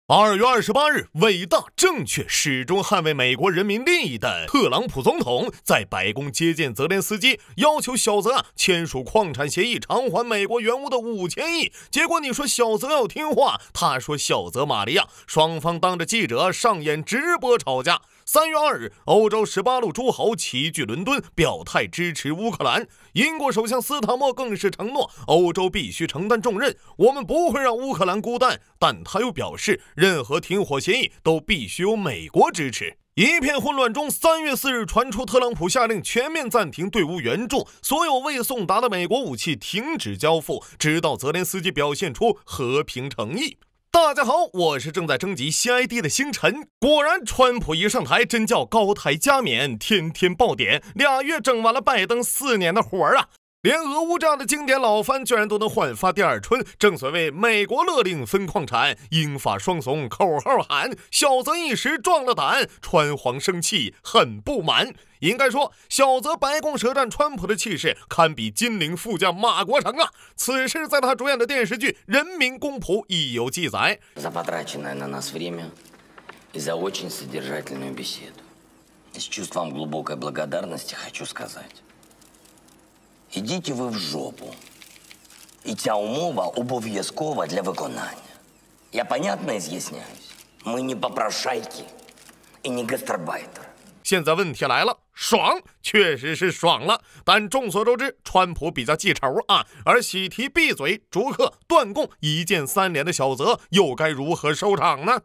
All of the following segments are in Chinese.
2月28日，伟大、正确、始终捍卫美国人民利益的特朗普总统在白宫接见泽连斯基，要求小泽签署矿产协议，偿还美国原物的5000亿。结果你说小泽要听话，他说小泽玛利亚，双方当着记者上演直播吵架。3月2日，欧洲18路诸侯齐聚伦敦，表态支持乌克兰。英国首相斯塔默更是承诺，欧洲必须承担重任，我们不会让乌克兰孤单。但他又表示，任何停火协议都必须由美国支持。一片混乱中，3月4日传出特朗普下令全面暂停对乌援助，所有未送达的美国武器停止交付，直到泽连斯基表现出和平诚意。大家好，我是正在征集新 ID 的星辰。果然，川普一上台，真叫高台加冕，天天爆点，2月整完了拜登4年的活啊！连俄乌这样的经典老番居然都能焕发第二春，正所谓美国勒令分矿产，英法双怂口号喊，小泽一时壮了胆，川皇生气很不满。应该说，小泽白宫舌战川普的气势堪比金陵副将马国成啊！此事在他主演的电视剧《人民公仆》亦有记载。За потраченное на нас время и за очень содержательную беседу. С чувством глубокой благодарности хочу сказать. Ідіть ви в жопу. І ця умова обов'язкова для виконання. Я понятно изъясняюсь? Мы не попрошайки и не гастарбайтеры. 现在问题来了，爽确实是爽了，但众所周知，川普比较记仇啊，而喜提闭嘴、逐客、断供、一键3连的小泽又该如何收场呢？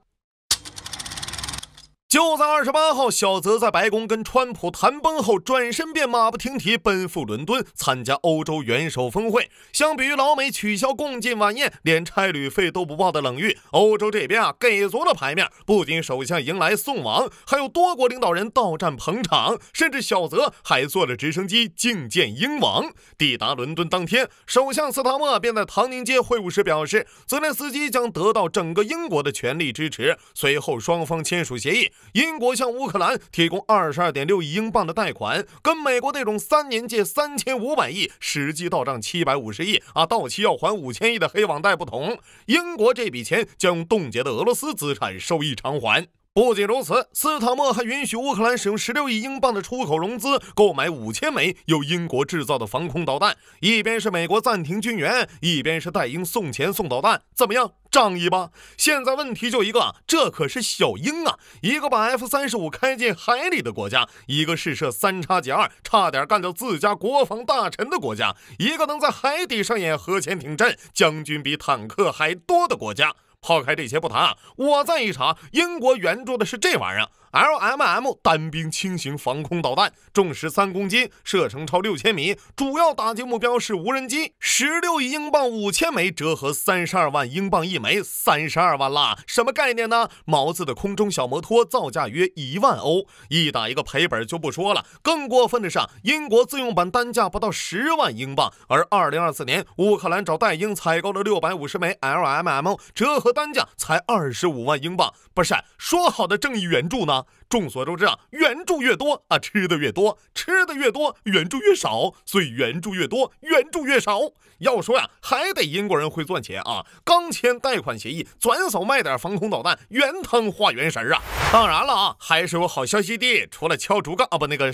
就在28号，小泽在白宫跟川普谈崩后，转身便马不停蹄奔赴伦敦参加欧洲元首峰会。相比于老美取消共进晚宴，连差旅费都不报的冷遇，欧洲这边给足了牌面，不仅首相迎来送往，还有多国领导人到站捧场，甚至小泽还坐了直升机觐见英王。抵达伦敦当天，首相斯塔默便在唐宁街会晤时表示，泽连斯基将得到整个英国的全力支持。随后双方签署协议，英国向乌克兰提供22.6亿英镑的贷款，跟美国那种3年借3500亿，实际到账750亿到期要还5000亿的黑网贷不同，英国这笔钱将用冻结的俄罗斯资产收益偿还。不仅如此，斯塔默还允许乌克兰使用16亿英镑的出口融资购买5000枚由英国制造的防空导弹，一边是美国暂停军援，一边是带英送钱送导弹，怎么样？仗义吧？现在问题就一个，这可是小英啊，一个把 F-35开进海里的国家，一个试射3x2差点干掉自家国防大臣的国家，一个能在海底上演核潜艇阵，将军比坦克还多的国家。抛开这些不谈，我再一查，英国援助的是这玩意儿，LMM 单兵轻型防空导弹，重13公斤，射程超6000米，主要打击目标是无人机。16亿英镑5000枚，折合32万英镑一枚，32万啦，什么概念呢？毛子的空中小摩托造价约1万欧，一打一个赔本就不说了，更过分的是，英国自用版单价不到10万英镑，而2024年乌克兰找戴英采购了650枚 LMM， 折合单价才25万英镑，不是说好的正义援助呢？众所周知援助越多吃的越多，吃的越多援助越少，所以援助越多援助越少。要说还得英国人会赚钱刚签贷款协议，转手卖点防空导弹，原汤化原食当然了还是有好消息的，除了敲竹杠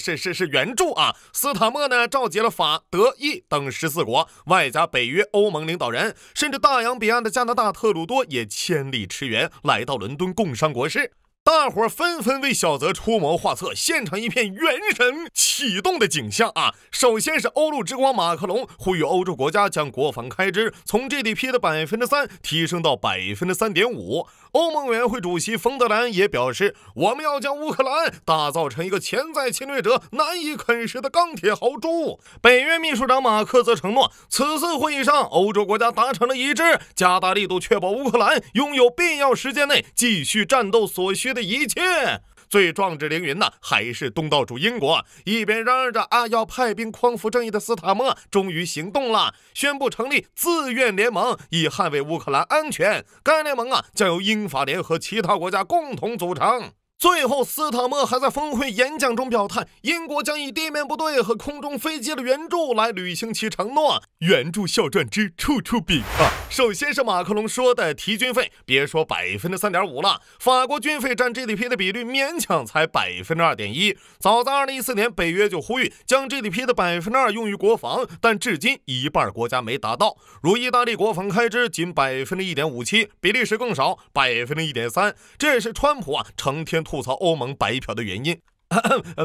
是援助斯塔默呢召集了法、德、意等14国，外加北约、欧盟领导人，甚至大洋彼岸的加拿大特鲁多也千里驰援来到伦敦共商国事。大伙纷纷为小泽出谋划策，现场一片元神启动的景象首先是欧陆之光马克龙呼吁欧洲国家将国防开支从 GDP 的3%提升到3.5%。欧盟委员会主席冯德莱恩也表示，我们要将乌克兰打造成一个潜在侵略者难以啃食的钢铁豪猪。北约秘书长马克则承诺，此次会议上欧洲国家达成了一致，加大力度确保乌克兰拥有必要时间内继续战斗所需的一切。最壮志凌云的还是东道主英国，一边嚷嚷着要派兵匡扶正义的斯塔默终于行动了，宣布成立自愿联盟以捍卫乌克兰安全。该联盟将由英法联合其他国家共同组成。最后，斯塔默还在峰会演讲中表态，英国将以地面部队和空中飞机的援助来履行其承诺，援助效赚之，处处比首先是马克龙说的提军费，别说3.5%了，法国军费占 GDP 的比率勉强才2.1%。早在2014年，北约就呼吁将 GDP 的2%用于国防，但至今一半国家没达到。如意大利国防开支仅1.57%，比利时更少1.3%，这也是川普成天吐槽欧盟白嫖的原因。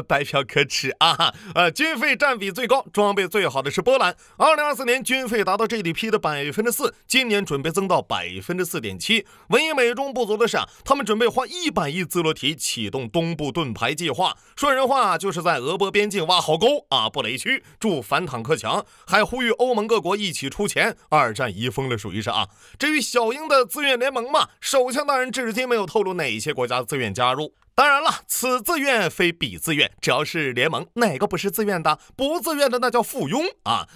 白嫖可耻啊！军费占比最高、装备最好的是波兰。2024年军费达到 GDP 的4%，今年准备增到4.7%。唯一美中不足的是他们准备花100亿自罗提启动东部盾牌计划。说人话就是在俄波边境挖壕沟布雷区筑反坦克墙，还呼吁欧盟各国一起出钱。二战遗风了，属于是至于小英的自愿联盟嘛，首相大人至今没有透露哪些国家自愿加入。当然了，此自愿非彼自愿，只要是联盟，哪个不是自愿的？不自愿的那叫附庸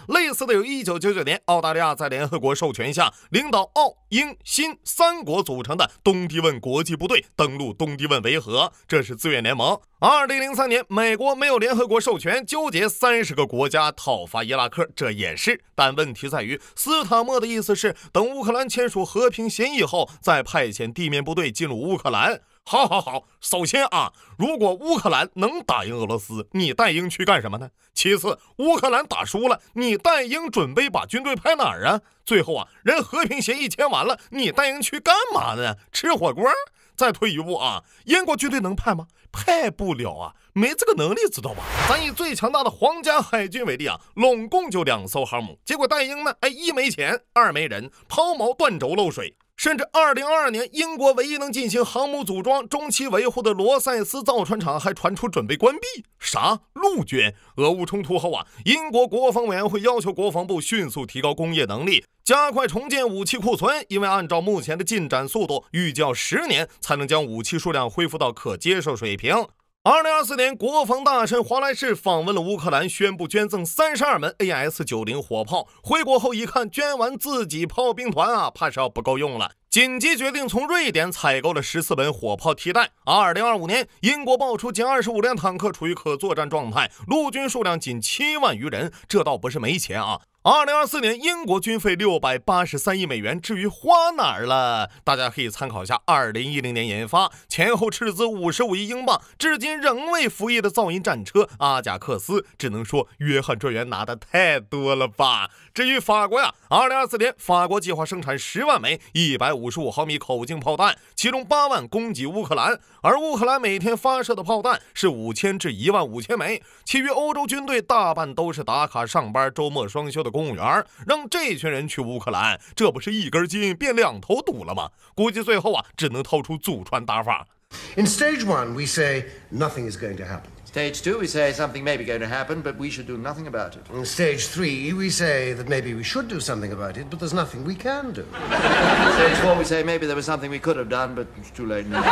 类似的有1999年澳大利亚在联合国授权下，领导澳、英、新3国组成的东帝汶国际部队登陆东帝汶维和，这是自愿联盟。2003年，美国没有联合国授权，纠结30个国家讨伐伊拉克，这也是。但问题在于，斯塔默的意思是，等乌克兰签署和平协议后，再派遣地面部队进入乌克兰。好，首先如果乌克兰能打赢俄罗斯，你带兵去干什么呢？其次，乌克兰打输了，你带兵准备把军队派哪儿最后人和平协议签完了，你带兵去干嘛呢？吃火锅？再退一步英国军队能派吗？派不了没这个能力，知道吧？咱以最强大的皇家海军为例拢共就2艘航母，结果带兵呢，1没钱，2没人，抛锚断轴漏水。甚至2022年，英国唯一能进行航母组装、中期维护的罗塞斯造船厂还传出准备关闭。啥？陆军？俄乌冲突后英国国防委员会要求国防部迅速提高工业能力，加快重建武器库存，因为按照目前的进展速度，预计要10年才能将武器数量恢复到可接受水平。2024年，国防大臣华莱士访问了乌克兰，宣布捐赠32门 AS90 火炮。回国后一看，捐完自己炮兵团怕是要不够用了。紧急决定从瑞典采购了14门火炮替代。2025年，英国爆出仅25辆坦克处于可作战状态，陆军数量仅7万余人，这倒不是没钱2024年，英国军费683亿美元，至于花哪儿了，大家可以参考一下2010年研发，前后斥资55亿英镑，至今仍未服役的噪音战车阿贾克斯，只能说约翰专员拿的太多了吧。至于法国2024年，法国计划生产10万枚155毫米口径炮弹，其中8万供给乌克兰，而乌克兰每天发射的炮弹是5000至15000枚，其余欧洲军队大半都是打卡上班、周末双休的公务员，让这群人去乌克兰，这不是一根筋变2头堵了吗？估计最后只能掏出祖传打法。In stage 1, we say nothing is going to happen. Stage 2, we say something may be going to happen, but we should do nothing about it. In stage 3, we say that maybe we should do something about it, but there's nothing we can do. Stage 4, we say maybe there was something we could have done, but it's too late now.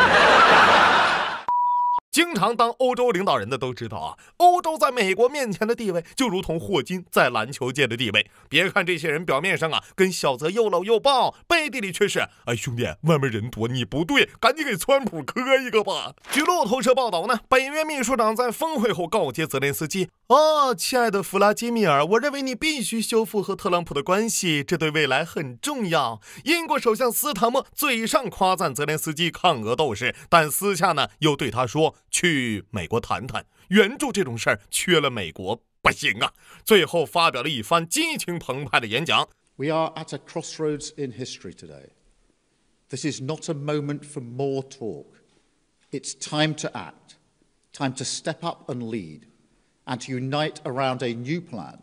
经常当欧洲领导人的都知道欧洲在美国面前的地位就如同霍金在篮球界的地位。别看这些人表面上跟小泽又搂又抱，背地里却是兄弟，外面人多，你不对，赶紧给川普磕一个吧。据路透社报道呢，北约秘书长在峰会后告诫泽连斯基，亲爱的弗拉基米尔，我认为你必须修复和特朗普的关系，这对未来很重要。英国首相斯塔默嘴上夸赞泽连斯基抗俄斗士，但私下呢又对他说，去美国谈谈，援助这种事儿缺了美国不行最后发表了一番激情澎湃的演讲。 We are at a crossroads in history today. This is not a moment for more talk. It's time to act, time to step up and lead, and to unite around a new plan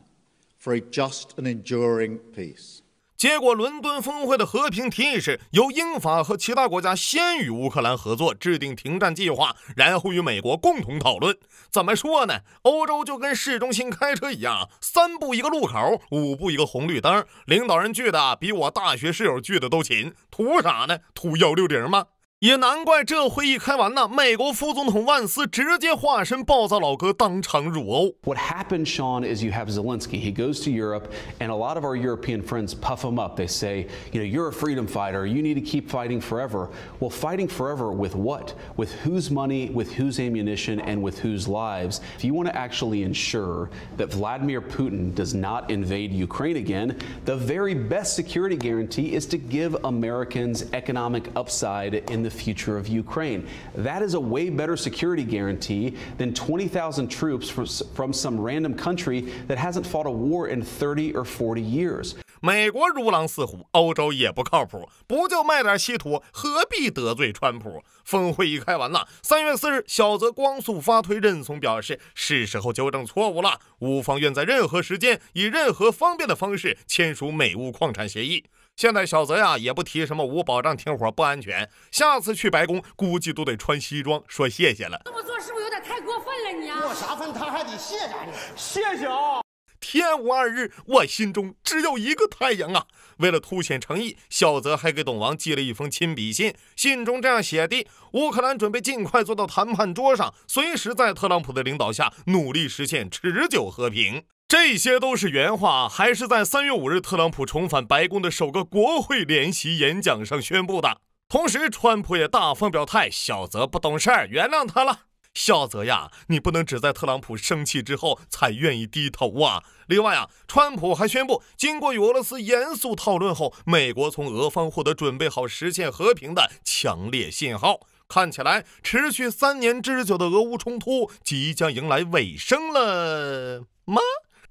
for a just and enduring peace. 结果伦敦峰会的和平提议是由英法和其他国家先与乌克兰合作，制定停战计划，然后与美国共同讨论。怎么说呢？欧洲就跟市中心开车一样，3步一个路口，5步一个红绿灯，领导人聚的比我大学室友聚的都勤，图啥呢？图160吗？也难怪这会议开完呢，美国副总统万斯直接化身暴躁老哥，当场辱欧。What happened, Sean, is you have Zelensky. He goes to Europe, and a lot of our European friends puff him up. They say, you're a freedom fighter. You need to keep fighting forever. Well, fighting forever with what? With whose money, with whose ammunition, and with whose lives? If you want to actually ensure that Vladimir Putin does not invade Ukraine again, the very best security guarantee is to give Americans economic upside in the future of Ukraine. That is a way better security guarantee than 20,000 troops from some random country that hasn't fought a war in 30 or 40 years. 美国如狼似虎，欧洲也不靠谱，不就卖点稀土，何必得罪川普？峰会一开完了，3月4日，小泽光速发推认怂，表示是时候纠正错误了，乌方愿在任何时间以任何方便的方式签署美乌矿产协议。现在小泽呀也不提什么无保障停火不安全，下次去白宫估计都得穿西装说谢谢了。这么做是不是有点太过分了你啊？过啥分他还得谢啥呢？谢谢啊！天无二日，我心中只有一个太阳啊！为了凸显诚意，小泽还给董王寄了一封亲笔信，信中这样写的：乌克兰准备尽快坐到谈判桌上，随时在特朗普的领导下努力实现持久和平。这些都是原话，还是在3月5日特朗普重返白宫的首个国会联席演讲上宣布的。同时，川普也大方表态，小泽不懂事儿，原谅他了。小泽呀，你不能只在特朗普生气之后才愿意低头啊！另外啊，川普还宣布，经过与俄罗斯严肃讨论后，美国从俄方获得准备好实现和平的强烈信号。看起来，持续3年之久的俄乌冲突即将迎来尾声了吗？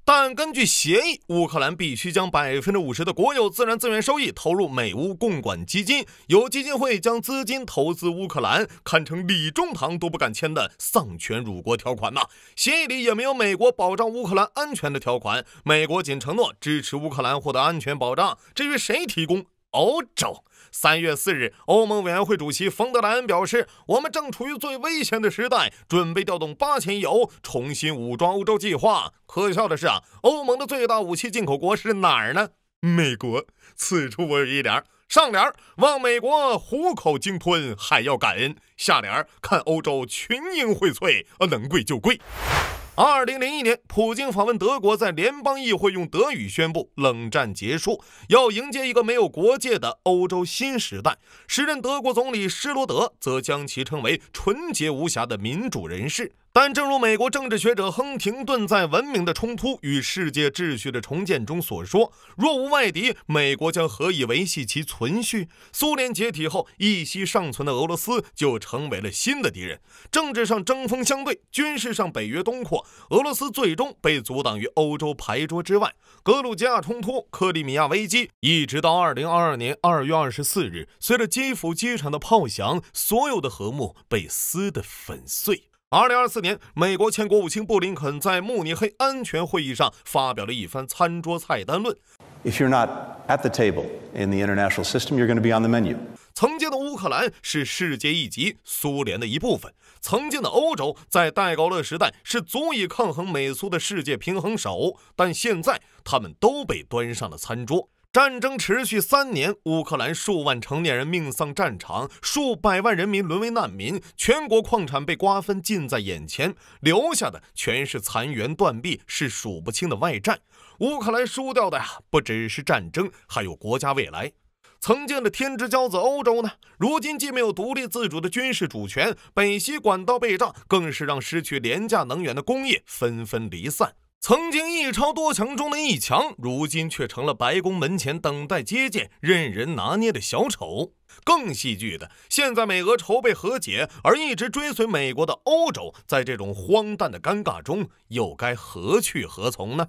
但根据协议，乌克兰必须将50%的国有自然资源收益投入美乌共管基金，有基金会将资金投资乌克兰，堪称李中堂都不敢签的丧权辱国条款呐。协议里也没有美国保障乌克兰安全的条款，美国仅承诺支持乌克兰获得安全保障，至于谁提供，欧洲。3月4日，欧盟委员会主席冯德莱恩表示，我们正处于最危险的时代，准备调动8000亿欧重新武装欧洲计划。可笑的是啊，欧盟的最大武器进口国是哪儿呢？美国。此处我有一联，上联望美国虎口鲸吞，还要感恩；下联看欧洲群英荟萃，能贵就贵。2001年，普京访问德国，在联邦议会用德语宣布冷战结束，要迎接一个没有国界的欧洲新时代。时任德国总理施罗德则将其称为纯洁无瑕的民主人士。但正如美国政治学者亨廷顿在《文明的冲突与世界秩序的重建》中所说，若无外敌，美国将何以维系其存续？苏联解体后，一息尚存的俄罗斯就成为了新的敌人。政治上针锋相对，军事上北约东扩，俄罗斯最终被阻挡于欧洲牌桌之外。格鲁吉亚冲突、克里米亚危机，一直到2022年2月24日，随着基辅机场的炮响，所有的和睦被撕得粉碎。2024年，美国前国务卿布林肯在慕尼黑安全会议上发表了一番餐桌菜单论。If you're not at the table in the international system, you're going to be on the menu. 曾经的乌克兰是世界一极，苏联的一部分。曾经的欧洲在戴高乐时代是足以抗衡美苏的世界平衡手，但现在他们都被端上了餐桌。战争持续3年，乌克兰数万成年人命丧战场，数百万人民沦为难民，全国矿产被瓜分近在眼前，留下的全是残垣断壁，是数不清的外战。乌克兰输掉的呀，不只是战争，还有国家未来。曾经的天之骄子欧洲呢，如今既没有独立自主的军事主权，北溪管道被炸，更是让失去廉价能源的工业纷纷离散。曾经一超多强中的一强，如今却成了白宫门前等待接见、任人拿捏的小丑。更戏剧的，现在美俄筹备和解，而一直追随美国的欧洲，在这种荒诞的尴尬中，又该何去何从呢？